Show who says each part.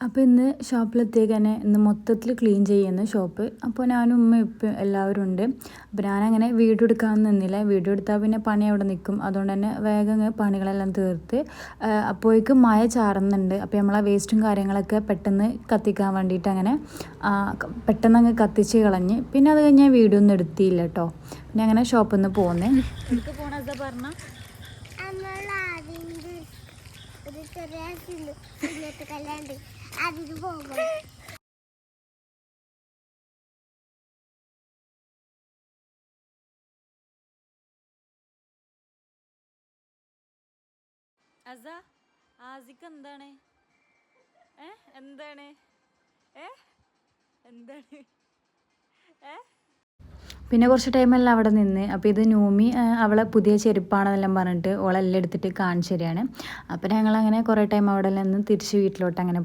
Speaker 1: അപ്പോൾ ഇന്ന് ഷോപ്പിലെത്തിയേക്ക് തന്നെ ഇന്ന് മൊത്തത്തിൽ ക്ലീൻ ചെയ്യുന്ന ഷോപ്പ്. അപ്പോൾ ഞാനും ഉമ്മ ഇപ്പം എല്ലാവരും ഉണ്ട്. അപ്പോൾ ഞാനങ്ങനെ വീഡിയോ എടുക്കാൻ നിന്നില്ല. വീഡിയോ എടുത്താൽ പിന്നെ പണി അവിടെ നിൽക്കും. അതുകൊണ്ട് തന്നെ വേഗം പണികളെല്ലാം തീർത്ത് അപ്പോഴേക്കും മഴ ചാറുന്നുണ്ട്. അപ്പോൾ നമ്മളെ വേസ്റ്റും കാര്യങ്ങളൊക്കെ പെട്ടെന്ന് കത്തിക്കാൻ വേണ്ടിയിട്ട് അങ്ങനെ പെട്ടെന്ന് അങ്ങ് കത്തിച്ച് കളഞ്ഞ് പിന്നെ അത് കഴിഞ്ഞ് വീഡിയോ ഒന്നും എടുത്തില്ല കേട്ടോ. പിന്നെ അങ്ങനെ ഷോപ്പിൽ നിന്ന് പോകുന്നേ. പറഞ്ഞ ആസിക്ക് എന്താണ് എന്താണ് എന്താണ് പിന്നെ കുറച്ച് ടൈമെല്ലാം അവിടെ നിന്ന്. അപ്പോൾ ഇത് നൂമി അവളെ പുതിയ ചെരുപ്പാണെന്നെല്ലാം പറഞ്ഞിട്ട് ഓളെല്ലാം എടുത്തിട്ട് കാണിച്ചു തരികയാണ്. അപ്പോൾ ഞങ്ങളങ്ങനെ കുറേ ടൈം അവിടെ നിന്ന് തിരിച്ച് വീട്ടിലോട്ട് അങ്ങനെ